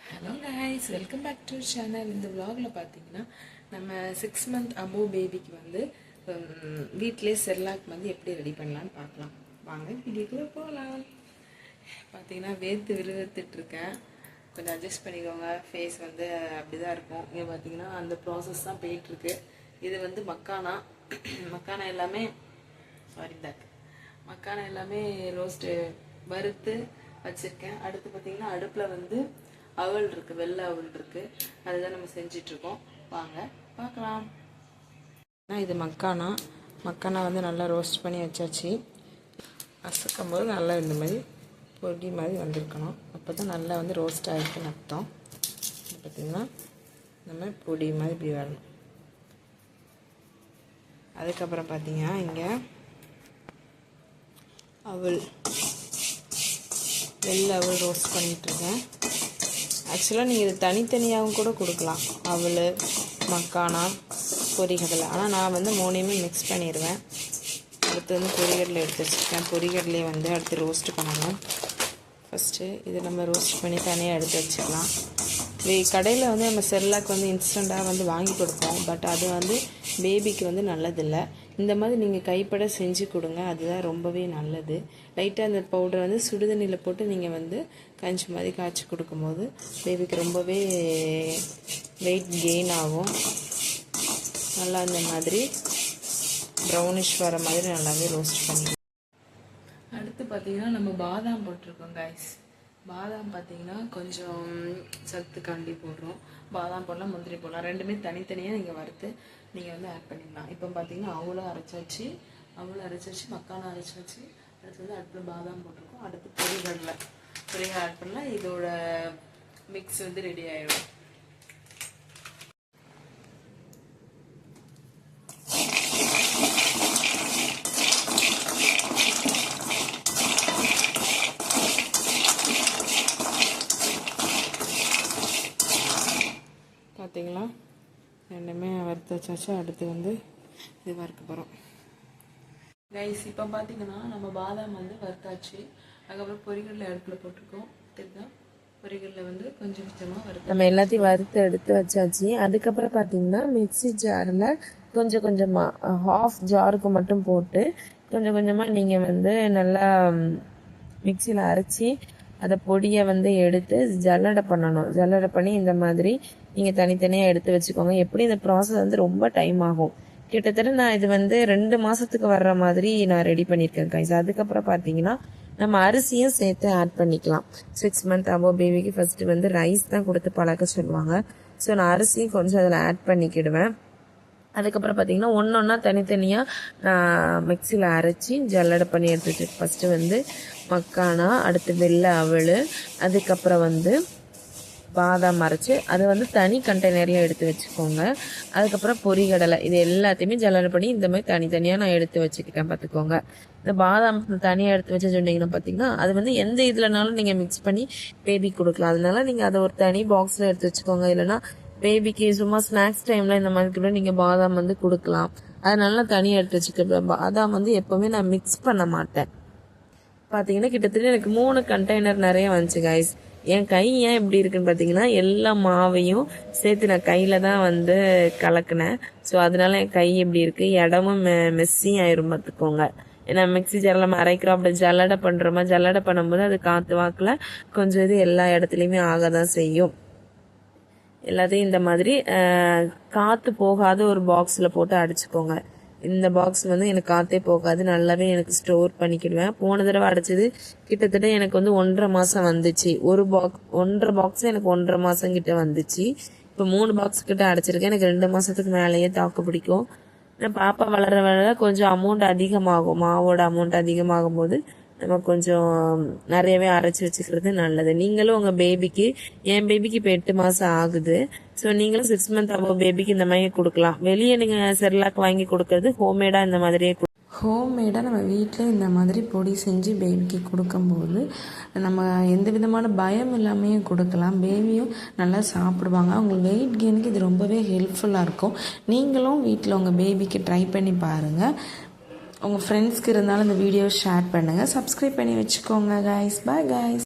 Hello guys, welcome back to channel. இந்த விலாகில் பார்த்தீங்கன்னா நம்ம 6 month அபோவ் பேபிக்கு வந்து வீட்டிலே செர்லாக் வந்து எப்படி ரெடி பண்ணலான்னு பார்க்கலாம். வாங்க வீடியோக்குள்ளே போகலாம். பார்த்தீங்கன்னா வேர்த்து விறுவிறுத்துட்ருக்கேன், கொஞ்சம் அட்ஜஸ்ட் பண்ணிக்கோங்க. ஃபேஸ் வந்து அப்படி தான் இருக்கும். இங்கே பார்த்தீங்கன்னா அந்த ப்ராசஸ் தான் போயிட்டுருக்கு. இது வந்து மக்கானா எல்லாமே மக்கானா எல்லாமே ரோஸ்ட்டு வறுத்து வச்சுருக்கேன். அடுத்து பார்த்தீங்கன்னா அடுப்பில் வந்து அவல் இருக்குது, வெள்ளை அவல் இருக்குது. அதுதான் நம்ம செஞ்சிட்ருக்கோம். வாங்க பார்க்கலாம். இது மக்கானா வந்து நல்லா ரோஸ்ட் பண்ணி வச்சாச்சு. அசக்கும் போது நல்லா இந்த மாதிரி பொடி மாதிரி வந்திருக்கணும். அப்போ தான் நல்லா வந்து ரோஸ்ட் ஆகிருக்குன்னு அர்த்தம். பார்த்திங்கன்னா நம்ம பொடி மாதிரி இப்படி வரணும். அதுக்கப்புறம் பார்த்திங்கன்னா இங்கே அவல் வெள்ளை அவல் ரோஸ்ட் பண்ணிகிட்ருக்கேன். ஆக்சுவலாக நீங்கள் இது தனித்தனியாகவும் கூட கொடுக்கலாம், அவல் மக்கானா பொரிகடலை. ஆனால் நான் வந்து மூணையுமே மிக்ஸ் பண்ணிடுவேன். அடுத்து வந்து பொரிகடலை எடுத்து வச்சுருக்கேன். பொரிகடலையை வந்து அடுத்து ரோஸ்ட் பண்ணணும். ஃபஸ்ட்டு இது நம்ம ரோஸ்ட் பண்ணி தனியாக எடுத்து வச்சுக்கலாம். கடையில் வந்து நம்ம செர்லாக் வந்து இன்ஸ்டண்ட்டாக வந்து வாங்கி கொடுப்போம். பட் அது வந்து பேபிக்கு வந்து நல்லதில்லை. இந்த மாதிரி நீங்கள் கைப்பட செஞ்சு கொடுங்க, அதுதான் ரொம்பவே நல்லது. லைட்டாக அந்த பவுடரை வந்து சுடுதண்ணியில் போட்டு நீங்கள் வந்து கஞ்சி மாதிரி காய்ச்சி கொடுக்கும்போது பேபிக்கு ரொம்பவே வெயிட் கெயின் ஆகும். நல்லா இந்த மாதிரி ப்ரௌனிஷ் வர மாதிரி நல்லாவே ரோஸ்ட் பண்ணி. அடுத்து பார்த்திங்கன்னா நம்ம பாதாம் போட்டிருக்கோம் கைஸ். பாதாம் பார்த்திங்கன்னா கொஞ்சம் சத்துக்காண்டி போடுறோம். பாதாம் போடலாம், முந்திரி போடலாம். ரெண்டுமே தனித்தனியாக நீங்கள் வறுத்து நீங்கள் வந்து ஆட் பண்ணிக்கலாம். இப்போ பார்த்திங்கன்னா அவளும் அரைச்சாச்சு, மக்கானா அரைச்சாச்சு. அடுத்து வந்து அடுப்பில் பாதாம் போட்டிருக்கோம். அடுத்து பொரிகடலை ஆட் பண்ணலாம். இதோட மிக்ஸ் வந்து ரெடி ஆகிடும். பார்த்தீங்களா, ரெண்டுமே வறுத்து வச்சாச்சு. அடுத்து வந்து இது வறுக்க போகிறோம் கைஸ். இப்போ பார்த்தீங்கன்னா நம்ம பாதாம் வந்து வறுத்தாச்சு. அதுக்கப்புறம் பொரிகடலை அடுப்பில் போட்டிருக்கோம். தெரியுதா, பொரிகடலை வந்து கொஞ்சம் கொஞ்சமாக வறுத்து நம்ம எல்லாத்தையும் வறுத்து எடுத்து வச்சாச்சு. அதுக்கப்புறம் பார்த்தீங்கன்னா மிக்ஸி ஜாரில் கொஞ்சம் கொஞ்சமாக ஹாஃப் ஜாருக்கு மட்டும் போட்டு கொஞ்சம் கொஞ்சமாக நீங்கள் வந்து நல்லா மிக்சியில் அரைச்சி அதை பொடியை வந்து எடுத்து ஜல்லடை பண்ணணும். ஜல்லடை பண்ணி இந்த மாதிரி நீங்கள் தனித்தனியாக எடுத்து வச்சுக்கோங்க. எப்படி இந்த ப்ராசஸ் வந்து ரொம்ப டைம் ஆகும். கிட்டத்தட்ட நான் இது வந்து 2 மாதத்துக்கு வர்ற மாதிரி நான் ரெடி பண்ணியிருக்கேன் கைஸ். அதுக்கப்புறம் பார்த்தீங்கன்னா நம்ம அரிசியும் சேர்த்து ஆட் பண்ணிக்கலாம். 6 month அபோவ் பேபிக்கு ஃபஸ்ட்டு வந்து ரைஸ் தான் கொடுத்து பழக்க சொல்லுவாங்க. ஸோ நான் அரிசியும் கொஞ்சம் அதில் ஆட் பண்ணிக்கிடுவேன். அதுக்கப்புறம் பார்த்தீங்கன்னா ஒன்றா தனித்தனியாக நான் மிக்சியில் அரைச்சி ஜல்லடை பண்ணி எடுத்துட்டு ஃபஸ்ட்டு வந்து மக்கானா, அடுத்து வெள்ளை அவல், அதுக்கப்புறம் வந்து பாதாம் அரைச்சி அதை வந்து தனி கண்டெய்னரையாக எடுத்து வச்சுக்கோங்க. அதுக்கப்புறம் பொரிகடலை, இது எல்லாத்தையுமே ஜல்லடை பண்ணி இந்த மாதிரி தனித்தனியாக நான் எடுத்து வச்சுக்கிட்டேன். பார்த்துக்கோங்க. இந்த பாதாம் தனியாக எடுத்து வச்சு சொன்னீங்கன்னா பார்த்தீங்கன்னா அது வந்து எந்த இதுலனாலும் நீங்கள் மிக்ஸ் பண்ணி பேபி கொடுக்கலாம். அதனால நீங்கள் அதை ஒரு தனி பாக்ஸில் எடுத்து வச்சுக்கோங்க. இல்லைனா பேபிக்கு சும்மா ஸ்நாக்ஸ் டைமில் இந்த மாதிரி கூட நீங்கள் பாதாம் வந்து கொடுக்கலாம். அதனால தனியாக எடுத்து வச்சுக்க. பாதாம் வந்து எப்போவுமே நான் மிக்ஸ் பண்ண மாட்டேன். பார்த்தீங்கன்னா கிட்டத்தட்ட எனக்கு 3 கண்டெய்னர் நிறைய வந்துச்சு கைஸ். என் கை ஏன் இப்படி இருக்குன்னு பார்த்தீங்கன்னா எல்லா மாவையும் சேர்த்து நான் கையில் தான் வந்து கலக்கினேன். ஸோ அதனால என் கை இப்படி இருக்குது. இடமும் மெஸ்ஸி ஆயிரும் பார்த்துக்கோங்க. ஏன்னா மிக்ஸி ஜாரில் நம்ம அரைக்கிறோம், அப்படி ஜல்லடை பண்ணுறோமா, ஜல்லடை பண்ணும்போது அது காற்று வாக்கில் கொஞ்சம் இது எல்லா இடத்துலையுமே ஆக தான் செய்யும். எல்லாத்தையும் இந்த மாதிரி காற்று போகாத ஒரு பாக்ஸில் போட்டு அடிச்சுக்கோங்க. இந்த பாக்ஸ் வந்து எனக்கு காற்றே போகாது, நல்லாவே எனக்கு ஸ்டோர் பண்ணிக்கிடுவேன். போன தடவை அடைச்சது கிட்டத்தட்ட எனக்கு வந்து 1.5 மாதம் வந்துச்சு. 1.5 பாக்ஸ் எனக்கு 1.5 மாதம் கிட்ட வந்துச்சு. இப்போ 3 பாக்ஸ் கிட்ட அடைச்சிருக்கேன். எனக்கு 2 மாதத்துக்கு மேலேயே தாக்கு பிடிக்கும். பாப்பா வளர கொஞ்சம் அமௌண்ட் அதிகமாகும். மாவோட அமௌண்ட் அதிகமாகும் போது நம்ம கொஞ்சம் நிறையவே அரைச்சி வச்சுக்கிறது நல்லது. நீங்களும் உங்கள் பேபிக்கு, என் பேபிக்கு இப்போ 8 மாதம் ஆகுது. ஸோ நீங்களும் 6 month அபோவ் பேபிக்கு இந்த மாதிரி கொடுக்கலாம். வெளியே நீங்கள் செர்லாக் வாங்கி கொடுக்கறது ஹோம்மேடாக இந்த மாதிரியே ஹோம்மேடாக நம்ம வீட்டில் இந்த மாதிரி பொடி செஞ்சு பேபிக்கு கொடுக்கும்போது நம்ம எந்த விதமான பயம் இல்லாமையும் கொடுக்கலாம். பேபியும் நல்லா சாப்பிடுவாங்க. அவங்களுக்கு வெயிட் கெயினுக்கு இது ரொம்பவே ஹெல்ப்ஃபுல்லாக இருக்கும். நீங்களும் வீட்டில் உங்கள் பேபிக்கு ட்ரை பண்ணி பாருங்கள். உங்கள் ஃப்ரெண்ட்ஸ்க்கு இருந்தாலும் இந்த வீடியோ ஷேர் பண்ணுங்கள். சப்ஸ்கிரைப் பண்ணி வச்சுக்கோங்க கைஸ். Bye guys.